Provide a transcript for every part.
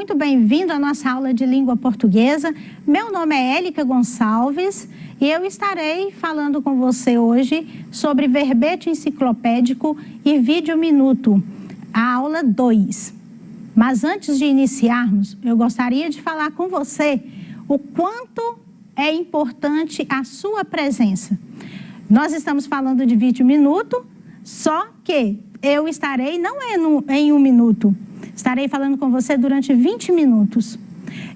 muito bem-vindo à nossa aula de língua portuguesa. Meu nome é Élica Gonçalves e eu estarei falando com você hoje sobre verbete enciclopédico e vídeo minuto, a aula 2. Mas antes de iniciarmos, eu gostaria de falar com você o quanto é importante a sua presença. Nós estamos falando de vídeo minuto, só que eu estarei, não é em 1 minuto, estarei falando com você durante 20 minutos.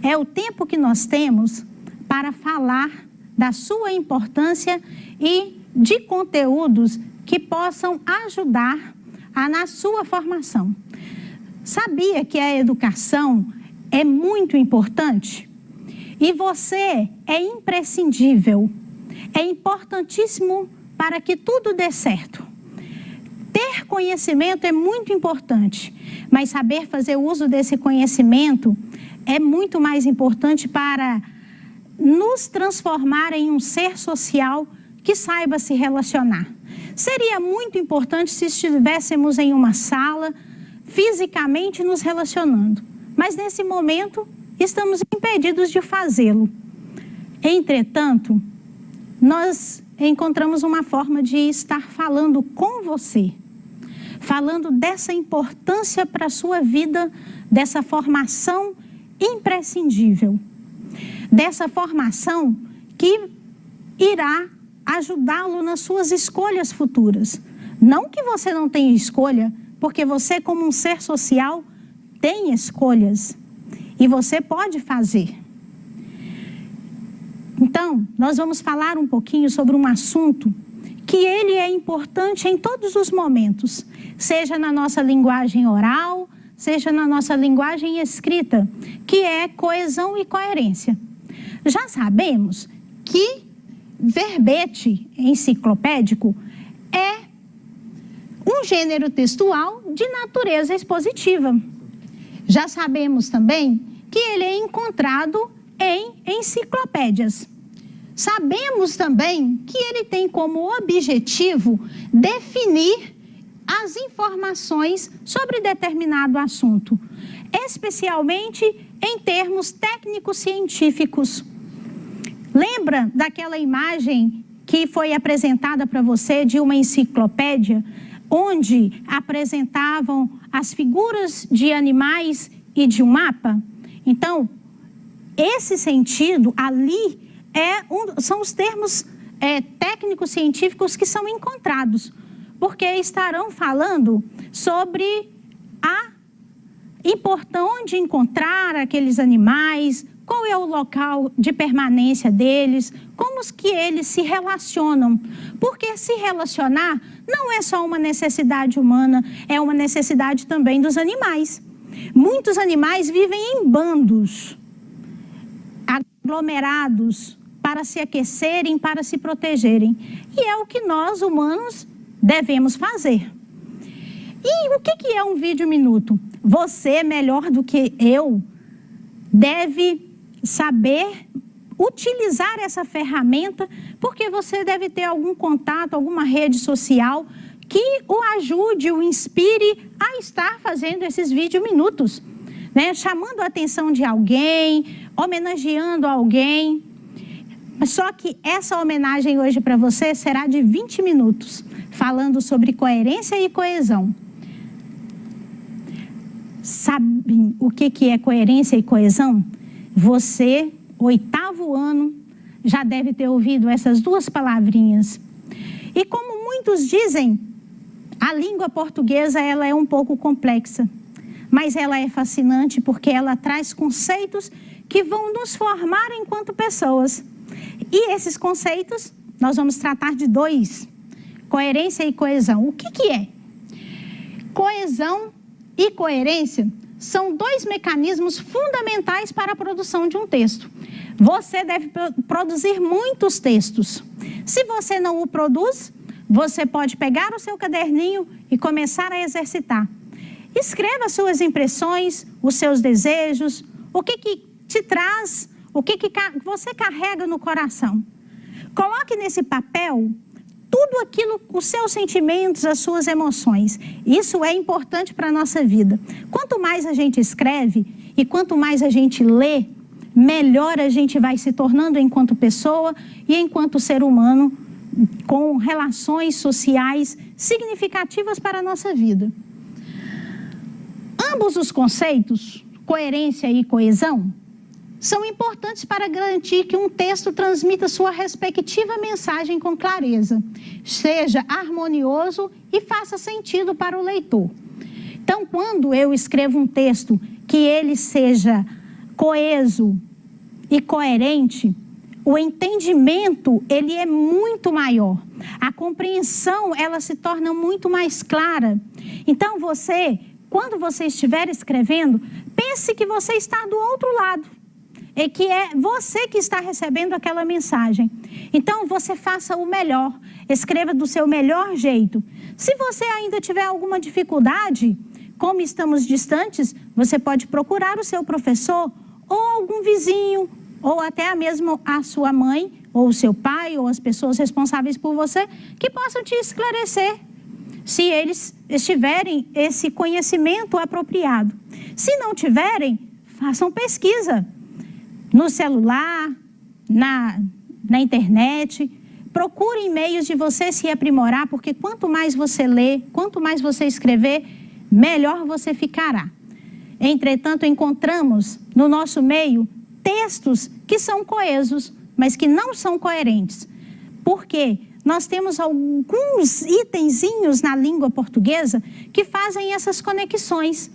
É o tempo que nós temos para falar da sua importância e de conteúdos que possam ajudar na sua formação. Sabia que a educação é muito importante? E você é imprescindível, é importantíssimo para que tudo dê certo. Ter conhecimento é muito importante, mas saber fazer uso desse conhecimento é muito mais importante para nos transformar em um ser social que saiba se relacionar. Seria muito importante se estivéssemos em uma sala, fisicamente nos relacionando, mas nesse momento estamos impedidos de fazê-lo. Entretanto, nós encontramos uma forma de estar falando com você, falando dessa importância para a sua vida, dessa formação imprescindível, dessa formação que irá ajudá-lo nas suas escolhas futuras. Não que você não tenha escolha, porque você, como um ser social, tem escolhas e você pode fazer. Então, nós vamos falar um pouquinho sobre um assunto que ele é importante em todos os momentos, seja na nossa linguagem oral, seja na nossa linguagem escrita, que é coesão e coerência. Já sabemos que verbete enciclopédico é um gênero textual de natureza expositiva. Já sabemos também que ele é encontrado em enciclopédias. Sabemos também que ele tem como objetivo definir as informações sobre determinado assunto, especialmente em termos técnico-científicos. Lembra daquela imagem que foi apresentada para você de uma enciclopédia, onde apresentavam as figuras de animais e de um mapa? Então, esse sentido ali são os termos técnicos científicos que são encontrados, porque estarão falando sobre onde encontrar aqueles animais, qual é o local de permanência deles, como que eles se relacionam. Porque se relacionar não é só uma necessidade humana, é uma necessidade também dos animais. Muitos animais vivem em bandos, aglomerados, para se aquecerem, para se protegerem. E é o que nós, humanos, devemos fazer. E o que é um vídeo minuto? Você, melhor do que eu, deve saber utilizar essa ferramenta, porque você deve ter algum contato, alguma rede social que o ajude, o inspire a estar fazendo esses vídeo minutos, né? Chamando a atenção de alguém, homenageando alguém. Só que essa homenagem hoje para você será de 20 minutos, falando sobre coerência e coesão. Sabem o que é coerência e coesão? Você, 8º ano, já deve ter ouvido essas duas palavrinhas. E como muitos dizem, a língua portuguesa ela é um pouco complexa, mas ela é fascinante porque ela traz conceitos que vão nos formar enquanto pessoas. E esses conceitos, nós vamos tratar de 2, coerência e coesão. O que é? Coesão e coerência são 2 mecanismos fundamentais para a produção de um texto. Você deve produzir muitos textos. Se você não o produz, você pode pegar o seu caderninho e começar a exercitar. Escreva suas impressões, os seus desejos, o que te traz, o que você carrega no coração. Coloque nesse papel tudo aquilo, os seus sentimentos, as suas emoções. Isso é importante para a nossa vida. Quanto mais a gente escreve e quanto mais a gente lê, melhor a gente vai se tornando enquanto pessoa e enquanto ser humano, com relações sociais significativas para a nossa vida. Ambos os conceitos, coerência e coesão, são importantes para garantir que um texto transmita sua respectiva mensagem com clareza, seja harmonioso e faça sentido para o leitor. Então, quando eu escrevo um texto que ele seja coeso e coerente, o entendimento, ele é muito maior. A compreensão, ela se torna muito mais clara. Então, quando você estiver escrevendo, pense que você está do outro lado. E que é você que está recebendo aquela mensagem. Então, você faça o melhor, escreva do seu melhor jeito. Se você ainda tiver alguma dificuldade, como estamos distantes, você pode procurar o seu professor, ou algum vizinho, ou até mesmo a sua mãe, ou o seu pai, ou as pessoas responsáveis por você, que possam te esclarecer, se eles tiverem esse conhecimento apropriado. Se não tiverem, façam pesquisa. No celular, na internet, procurem meios de você se aprimorar, porque quanto mais você lê, quanto mais você escrever, melhor você ficará. Entretanto, encontramos no nosso meio textos que são coesos, mas que não são coerentes. Por quê? Nós temos alguns itenzinhos na língua portuguesa que fazem essas conexões.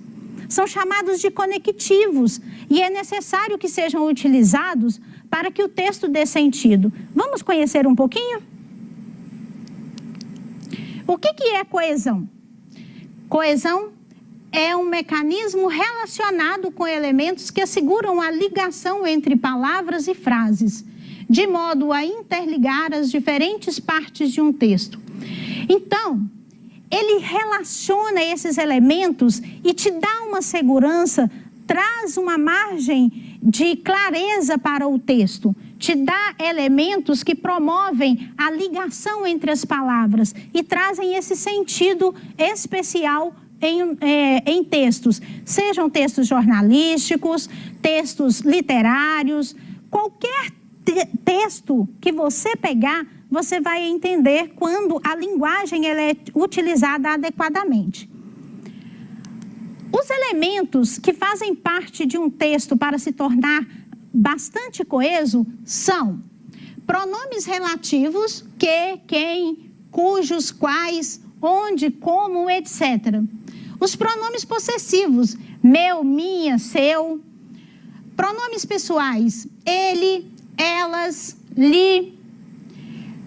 São chamados de conectivos e é necessário que sejam utilizados para que o texto dê sentido. Vamos conhecer um pouquinho? O que é coesão? Coesão é um mecanismo relacionado com elementos que asseguram a ligação entre palavras e frases, de modo a interligar as diferentes partes de um texto. Então, ele relaciona esses elementos e te dá uma segurança, traz uma margem de clareza para o texto, te dá elementos que promovem a ligação entre as palavras e trazem esse sentido especial em textos, sejam textos jornalísticos, textos literários, qualquer texto que você pegar, você vai entender quando a linguagem ela é utilizada adequadamente. Os elementos que fazem parte de um texto para se tornar bastante coeso são pronomes relativos, que, quem, cujos, quais, onde, como, etc. Os pronomes possessivos, meu, minha, seu. Pronomes pessoais, ele, elas, lhe.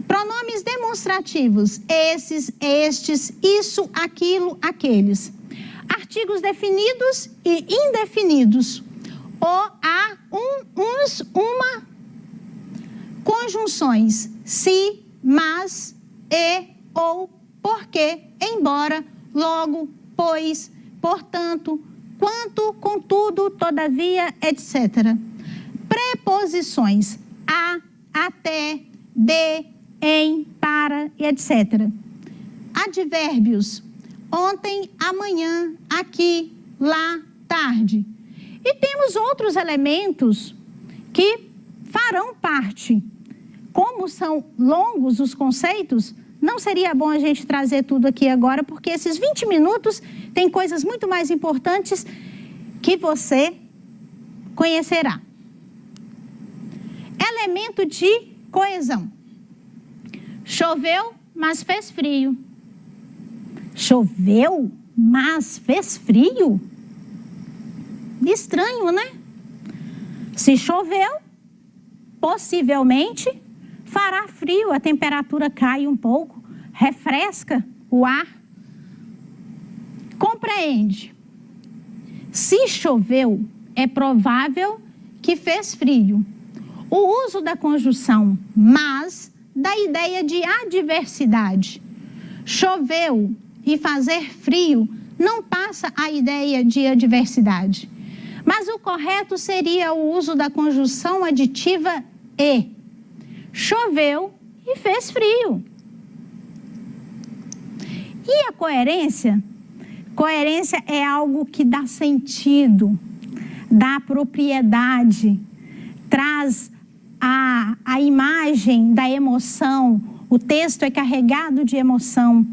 Pronomes demonstrativos, esses, estes, isso, aquilo, aqueles. Artigos definidos e indefinidos. O, a, uns, uma. Conjunções, se, mas, e, ou, porque, embora, logo, pois, portanto, quanto, contudo, todavia, etc. Preposições, a, até, de, em, para, etc. Advérbios, ontem, amanhã, aqui, lá, tarde. E temos outros elementos que farão parte. Como são longos os conceitos, não seria bom a gente trazer tudo aqui agora, porque esses 20 minutos tem coisas muito mais importantes que você conhecerá. Elemento de coesão. Choveu, mas fez frio. Choveu, mas fez frio? Estranho, né? Se choveu, possivelmente fará frio, a temperatura cai um pouco, refresca o ar. Compreende? Se choveu, é provável que fez frio. O uso da conjunção mas dá ideia de adversidade. Choveu e fazer frio não passa a ideia de adversidade. Mas o correto seria o uso da conjunção aditiva e. Choveu e fez frio. E a coerência? Coerência é algo que dá sentido, dá propriedade, traz a imagem da emoção. O texto é carregado de emoção,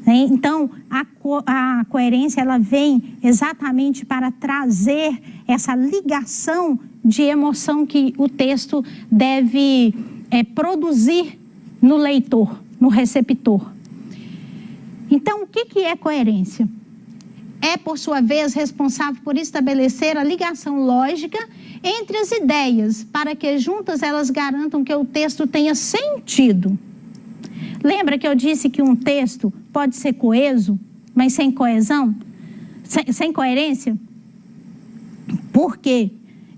né? Então, a coerência ela vem exatamente para trazer essa ligação de emoção que o texto deve produzir no leitor, no receptor. Então, o que é coerência? É, por sua vez, responsável por estabelecer a ligação lógica entre as ideias, para que juntas elas garantam que o texto tenha sentido. Lembra que eu disse que um texto pode ser coeso, mas sem coesão? Sem coerência? Por quê?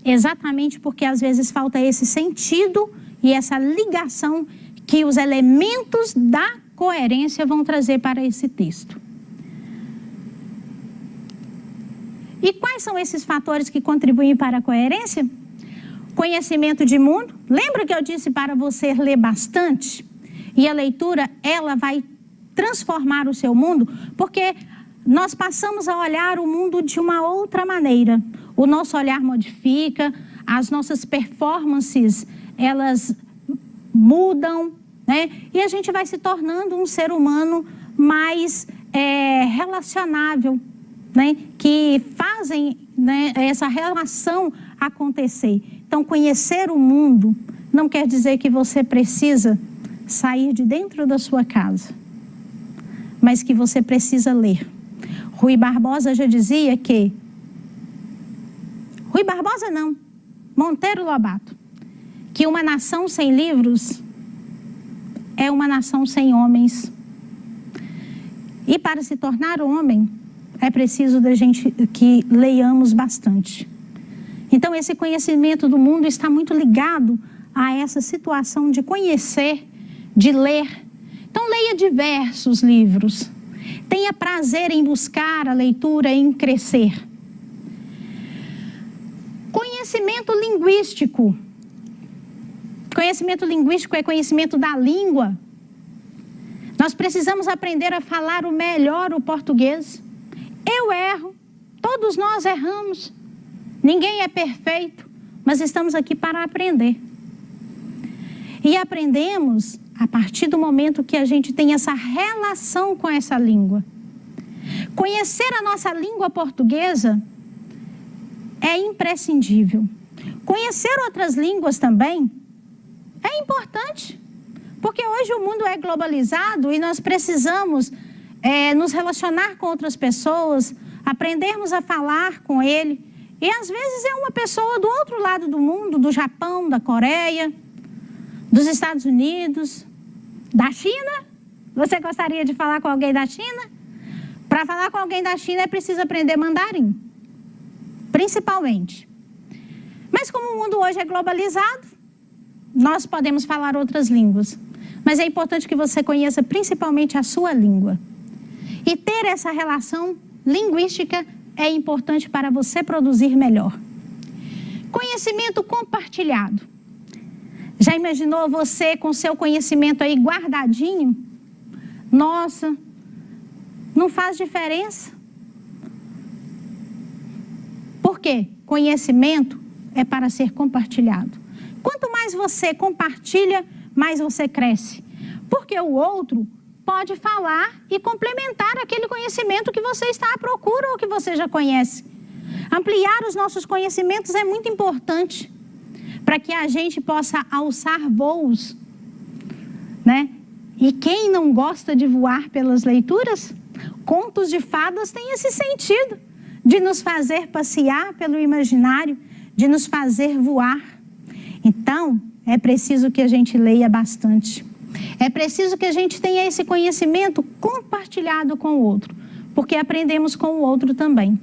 Exatamente porque às vezes falta esse sentido e essa ligação que os elementos da coerência vão trazer para esse texto. E quais são esses fatores que contribuem para a coerência? Conhecimento de mundo. Lembra que eu disse para você ler bastante? E a leitura, ela vai transformar o seu mundo, porque nós passamos a olhar o mundo de uma outra maneira. O nosso olhar modifica, as nossas performances, elas mudam, né? E a gente vai se tornando um ser humano mais relacionável, né? Que fazem, né, essa relação acontecer. Então, conhecer o mundo não quer dizer que você precisa sair de dentro da sua casa, mas que você precisa ler. Rui Barbosa já dizia que... Rui Barbosa não, Monteiro Lobato, que uma nação sem livros é uma nação sem homens. E para se tornar homem, é preciso da gente que leiamos bastante. Então, esse conhecimento do mundo está muito ligado a essa situação de conhecer, de ler. Então, leia diversos livros. Tenha prazer em buscar a leitura, em crescer. Conhecimento linguístico. Conhecimento linguístico é conhecimento da língua. Nós precisamos aprender a falar o melhor o português. Eu erro, todos nós erramos. Ninguém é perfeito, mas estamos aqui para aprender. E aprendemos a partir do momento que a gente tem essa relação com essa língua. Conhecer a nossa língua portuguesa é imprescindível. Conhecer outras línguas também é importante, porque hoje o mundo é globalizado e nós precisamos nos relacionar com outras pessoas, aprendermos a falar com ele. E às vezes é uma pessoa do outro lado do mundo, do Japão, da Coreia, dos Estados Unidos, da China. Você gostaria de falar com alguém da China? Para falar com alguém da China é preciso aprender mandarim, principalmente. Mas como o mundo hoje é globalizado, nós podemos falar outras línguas. Mas é importante que você conheça principalmente a sua língua. E ter essa relação linguística é importante para você produzir melhor. Conhecimento compartilhado. Já imaginou você com seu conhecimento aí guardadinho? Nossa, não faz diferença. Por quê? Conhecimento é para ser compartilhado. Quanto mais você compartilha, mais você cresce. Porque o outro pode falar e complementar aquele conhecimento que você está à procura ou que você já conhece. Ampliar os nossos conhecimentos é muito importante para que a gente possa alçar voos, né? E quem não gosta de voar pelas leituras? Contos de fadas têm esse sentido de nos fazer passear pelo imaginário, de nos fazer voar. Então, é preciso que a gente leia bastante. É preciso que a gente tenha esse conhecimento compartilhado com o outro, porque aprendemos com o outro também.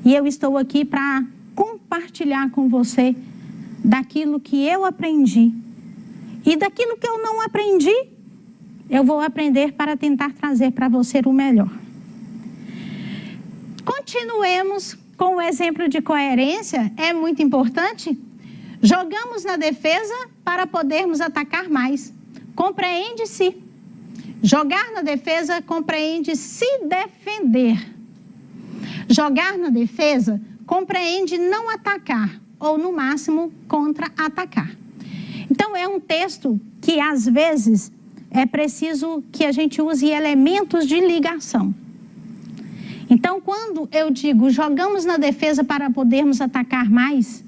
E eu estou aqui para compartilhar com você daquilo que eu aprendi. E daquilo que eu não aprendi, eu vou aprender para tentar trazer para você o melhor. Continuemos com o exemplo de coerência, é muito importante. Jogamos na defesa para podermos atacar mais. Compreende-se Jogar na defesa compreende se defender. Jogar na defesa compreende não atacar, ou no máximo, contra-atacar. Então, é um texto que, às vezes, é preciso que a gente use elementos de ligação. Então, quando eu digo jogamos na defesa para podermos atacar mais,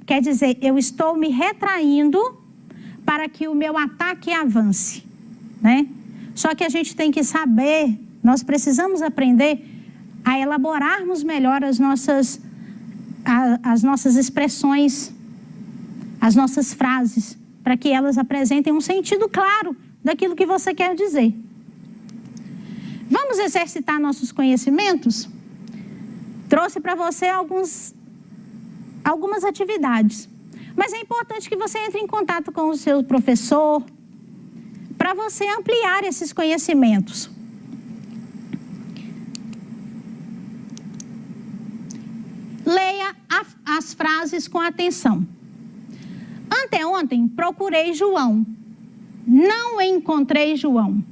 quer dizer, eu estou me retraindo para que o meu ataque avance, né? Só que a gente tem que saber, nós precisamos aprender a elaborarmos melhor as nossas expressões, as nossas frases, para que elas apresentem um sentido claro daquilo que você quer dizer. Vamos exercitar nossos conhecimentos? Trouxe para você algumas atividades. Mas é importante que você entre em contato com o seu professor para você ampliar esses conhecimentos. Leia as frases com atenção. Anteontem procurei João. Não encontrei João.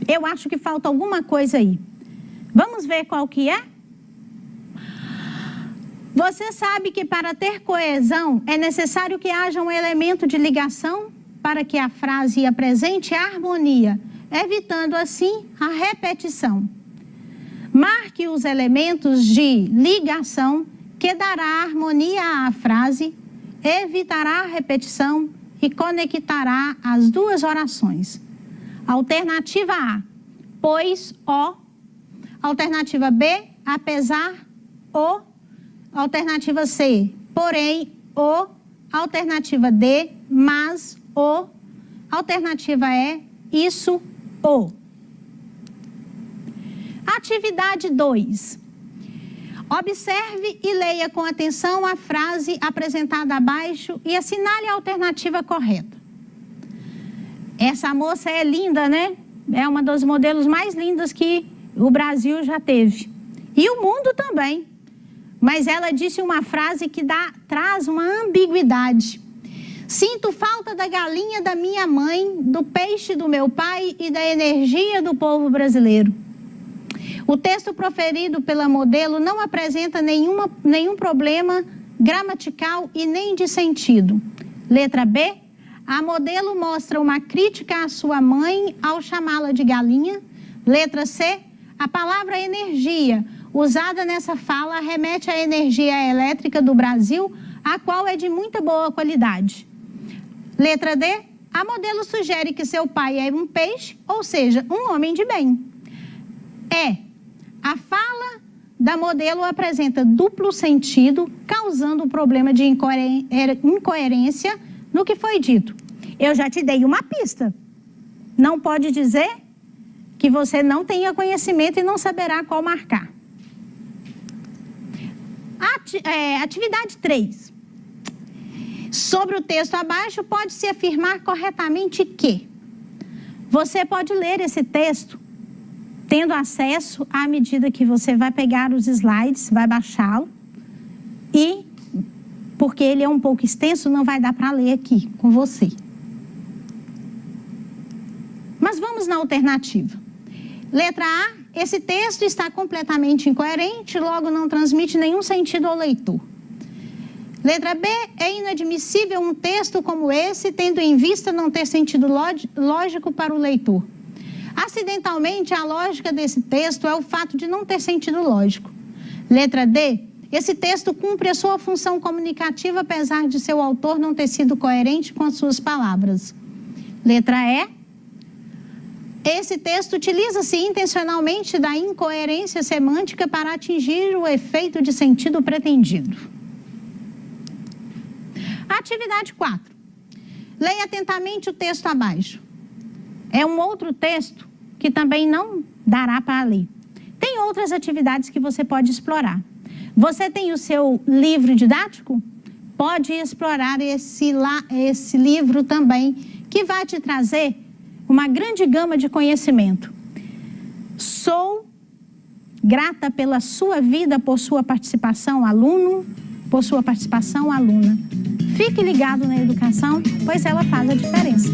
Eu acho que falta alguma coisa aí. Vamos ver qual que é? Você sabe que para ter coesão é necessário que haja um elemento de ligação para que a frase apresente harmonia, evitando assim a repetição. Marque os elementos de ligação que dará harmonia à frase, evitará a repetição e conectará as duas orações. Alternativa A, pois, ó. Alternativa B, apesar, o. Alternativa C, porém, o. Alternativa D, mas, o. Alternativa E, isso, o. Atividade 2. Observe e leia com atenção a frase apresentada abaixo e assinale a alternativa correta. Essa moça é linda, né? É uma dos modelos mais lindas que o Brasil já teve. E o mundo também. Mas ela disse uma frase que traz uma ambiguidade. Sinto falta da galinha da minha mãe, do peixe do meu pai e da energia do povo brasileiro. O texto proferido pela modelo não apresenta nenhum problema gramatical e nem de sentido. Letra B. A modelo mostra uma crítica à sua mãe ao chamá-la de galinha. Letra C. A palavra energia, usada nessa fala, remete à energia elétrica do Brasil, a qual é de muita boa qualidade. Letra D. A modelo sugere que seu pai é um peixe, ou seja, um homem de bem. A fala da modelo apresenta duplo sentido, causando um problema de incoerência no que foi dito. Eu já te dei uma pista. Não pode dizer que você não tenha conhecimento e não saberá qual marcar. Atividade 3. Sobre o texto abaixo, pode-se afirmar corretamente que você pode ler esse texto tendo acesso à medida que você vai pegar os slides, vai baixá-lo e, porque ele é um pouco extenso, não vai dar para ler aqui com você. Mas vamos na alternativa. Letra A, esse texto está completamente incoerente, logo não transmite nenhum sentido ao leitor. Letra B, é inadmissível um texto como esse, tendo em vista não ter sentido lógico para o leitor. Acidentalmente, a lógica desse texto é o fato de não ter sentido lógico. Letra D, esse texto cumpre a sua função comunicativa, apesar de seu autor não ter sido coerente com as suas palavras. Letra E, esse texto utiliza-se intencionalmente da incoerência semântica para atingir o efeito de sentido pretendido. Atividade 4. Leia atentamente o texto abaixo. É um outro texto que também não dará para ler. Tem outras atividades que você pode explorar. Você tem o seu livro didático? Pode explorar esse livro também, que vai te trazer uma grande gama de conhecimento. Sou grata pela sua vida, por sua participação, aluno, por sua participação, aluna. Fique ligado na educação, pois ela faz a diferença.